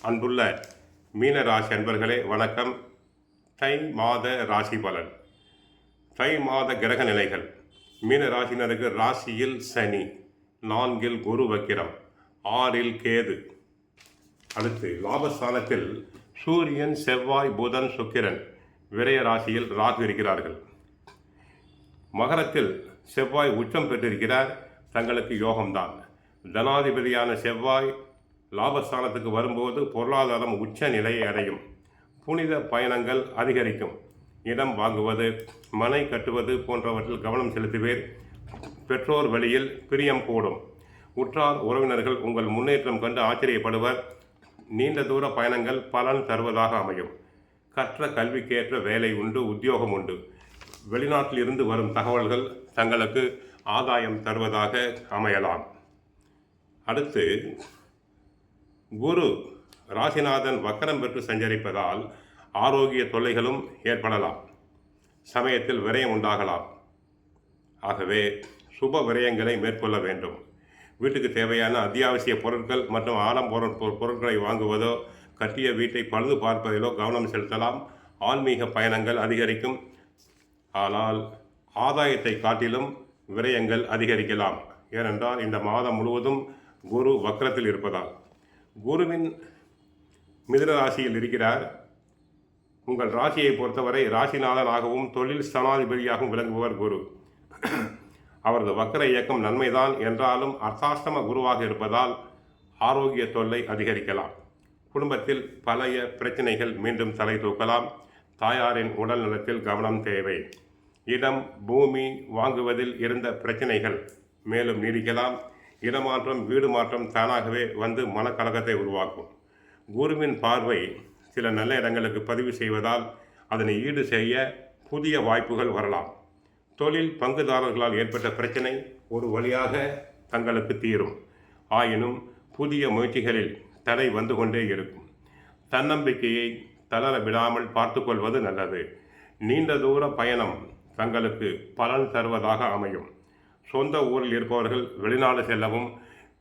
அன்புள்ள மீன ராசி அன்பர்களே வணக்கம். தை மாத ராசி பலன். தை மாத கிரக நிலைகள். மீன ராசினருக்கு ராசியில் சனி, 4 குரு வக்கிரம், 6 கேது. அடுத்து லாபஸ்தானத்தில் சூரியன், செவ்வாய், புதன், சுக்கிரன், விரய ராசியில் ராகு இருக்கிறார்கள். மகரத்தில் செவ்வாய் உச்சம் பெற்றிருக்கிறார். தங்களுக்கு யோகம்தான். தனாதிபதியான செவ்வாய் லாபஸ்தானத்துக்கு வரும்போது பொருளாதாரம் உச்ச நிலையை அடையும். புனித பயணங்கள் அதிகரிக்கும். இடம் வாங்குவது, மனை கட்டுவது போன்றவற்றில் கவனம் செலுத்துவீர். பெற்றோர் வழியில் பிரியம் கூடும். உற்றார் உறவினர்கள் உங்கள் முன்னேற்றம் கண்டு ஆச்சரியப்படுவர். நீண்ட தூர பயணங்கள் பலன் தருவதாக அமையும். கற்ற கல்விக்கேற்ற வேலை உண்டு, உத்தியோகம் உண்டு. வெளிநாட்டில் இருந்து வரும் தகவல்கள் தங்களுக்கு ஆதாயம் தருவதாக அமையலாம். அடுத்து குரு ராசிநாதன் வக்கரம் பெற்று சஞ்சரிப்பதால் ஆரோக்கிய தொல்லைகளும் ஏற்படலாம். சமயத்தில் விரயம் உண்டாகலாம். ஆகவே சுப விரயங்களை மேற்கொள்ள வேண்டும். வீட்டுக்கு தேவையான அத்தியாவசிய பொருட்கள் மற்றும் ஆடம்பர பொருட்களை வாங்குவதோ, கட்டிய வீட்டை பழுது பார்ப்பதிலோ கவனம் செலுத்தலாம். ஆன்மீக பயணங்கள் அதிகரிக்கும். ஆனால் ஆதாயத்தை காட்டிலும் விரயங்கள் அதிகரிக்கலாம். ஏனென்றால் இந்த மாதம் முழுவதும் குரு வக்கரத்தில் இருப்பதால். குருவின் மிதுன ராசியில் இருக்கிறார். உங்கள் ராசியை பொறுத்தவரை ராசிநாதனாகவும் தொழில் ஸ்தானாதிபதியாகவும் விளங்குபவர் குரு. அவரது வக்கர இயக்கம் நன்மைதான் என்றாலும் அர்த்தாஷ்டம குருவாக இருப்பதால் ஆரோக்கிய தொல்லை அதிகரிக்கலாம். குடும்பத்தில் பழைய பிரச்சனைகள் மீண்டும் தலை தூக்கலாம். தாயாரின் உடல் நலத்தில் கவனம் தேவை. இடம், பூமி வாங்குவதில் இருந்த பிரச்சனைகள் மேலும் நீடிக்கலாம். இடமாற்றம், வீடு மாற்றம் தானாகவே வந்து மனக்கலக்கத்தை உருவாக்கும். குருவின் பார்வை சில நல்ல இடங்களுக்கு பதிவு செய்வதால் அதனை ஈடு செய்ய புதிய வாய்ப்புகள் வரலாம். தொழில் பங்குதாரர்களால் ஏற்பட்ட பிரச்சனை ஒரு வழியாக தங்களுக்கு தீரும். ஆயினும் புதிய முயற்சிகளில் தடை வந்து கொண்டே இருக்கும். தன்னம்பிக்கையை தளர விடாமல் பார்த்துக்கொள்வது நல்லது. நீண்ட தூர பயணம் தங்களுக்கு பலன் தருவதாக அமையும். சொந்த ஊரில் இருப்பவர்கள் வெளிநாடு செல்லவும்,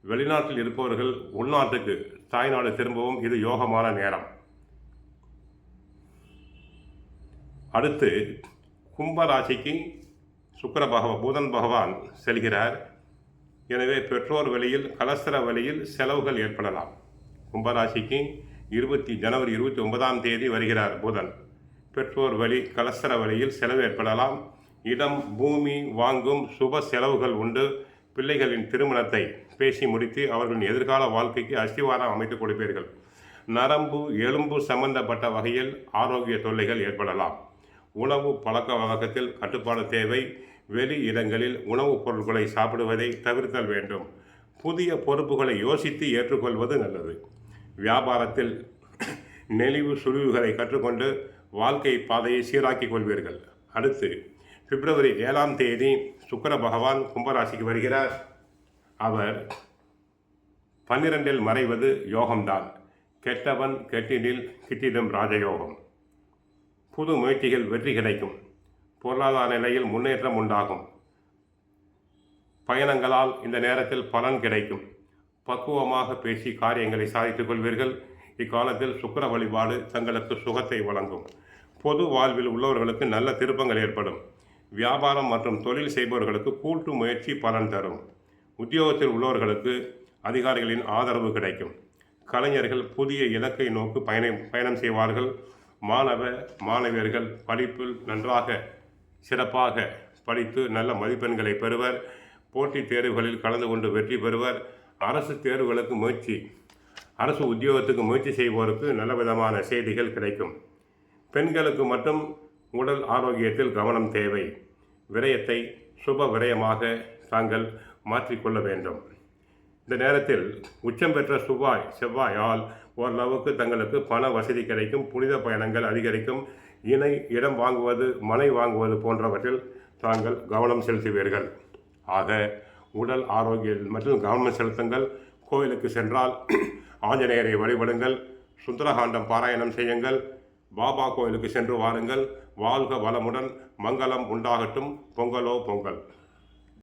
வெளிநாட்டில் இருப்பவர்கள் உள்நாட்டுக்கு தாய்நாடு திரும்பவும் இது யோகமான நேரம். அடுத்து கும்பராசிக்கு புதன் பகவான் செல்கிறார். எனவே பெற்றோர் வழியில், கலஸ்தர வழியில் செலவுகள் ஏற்படலாம். கும்பராசிக்கு ஜனவரி 29 வருகிறார் புதன். பெற்றோர் வழி, கலஸ்தர வழியில் செலவு ஏற்படலாம். இடம், பூமி வாங்கும் சுப செலவுகள் உண்டு. பிள்ளைகளின் திருமணத்தை பேசி முடித்து அவர்களின் எதிர்கால வாழ்க்கைக்கு அஸ்திவாரம் அமைத்துக் கொடுப்பீர்கள். நரம்பு, எலும்பு சம்பந்தப்பட்ட வகையில் ஆரோக்கிய தொல்லைகள் ஏற்படலாம். உணவு பழக்க வழக்கத்தில் கட்டுப்பாடு தேவை. வெளி இடங்களில் உணவுப் பொருட்களை சாப்பிடுவதை தவிர்த்தல் வேண்டும். புதிய பொறுப்புகளை யோசித்து ஏற்றுக்கொள்வது நல்லது. வியாபாரத்தில் நெளிவு சுழிவுகளை கற்றுக்கொண்டு வாழ்க்கை பாதையை சீராக்கிக் கொள்வீர்கள். அடுத்து பிப்ரவரி 7 சுக்கிர பகவான் கும்பராசிக்கு வருகிறார். அவர் 12 மறைவது யோகம்தான். கெட்டவன் கெட்டிடில் கிட்டிடும் ராஜயோகம். புது முயற்சிகள் வெற்றி கிடைக்கும். பொருளாதார நிலையில் முன்னேற்றம் உண்டாகும். பயணங்களால் இந்த நேரத்தில் பலன் கிடைக்கும். பக்குவமாக பேசி காரியங்களை சாதித்துக் கொள்வீர்கள். இக்காலத்தில் சுக்கிர வழிபாடு தங்களுக்கு சுகத்தை வழங்கும். பொது வாழ்வில் உள்ளவர்களுக்கு நல்ல திருப்பங்கள் ஏற்படும். வியாபாரம் மற்றும் தொழில் செய்பவர்களுக்கு கூட்டு முயற்சி பலன் தரும். உத்தியோகத்தில் உள்ளவர்களுக்கு அதிகாரிகளின் ஆதரவு கிடைக்கும். கலைஞர்கள் புதிய இலக்கை நோக்கி பயணம் செய்வார்கள். மாணவியர்கள் படிப்பில் நன்றாக சிறப்பாக படித்து நல்ல மதிப்பெண்களை பெறுவர். போட்டித் தேர்வுகளில் கலந்து கொண்டு வெற்றி பெறுவர். அரசு உத்தியோகத்துக்கு முயற்சி செய்வோருக்கு நல்ல விதமான செய்திகள் கிடைக்கும். பெண்களுக்கு மட்டும் உடல் ஆரோக்கியத்தில் கவனம் தேவை. விரயத்தை சுப விரயமாக தாங்கள் மாற்றிக்கொள்ள வேண்டும். இந்த நேரத்தில் உச்சம் பெற்ற செவ்வாயால் ஓரளவுக்கு தங்களுக்கு பண வசதி கிடைக்கும். புனித பயணங்கள் அதிகரிக்கும். இடம் வாங்குவது, மனை வாங்குவது போன்றவற்றில் தாங்கள் கவனம் செலுத்துவீர்கள். ஆக உடல் ஆரோக்கியம் மற்றும் கவனம் செலுத்துங்கள். கோயிலுக்கு சென்றால் ஆஞ்சநேயரை வழிபடுங்கள். சுந்தரகாண்டம் பாராயணம் செய்யுங்கள். பாபா கோயிலுக்கு சென்று வாருங்கள். வாழ்க வளமுடன். மங்களம் உண்டாகட்டும். பொங்கலோ பொங்கல்.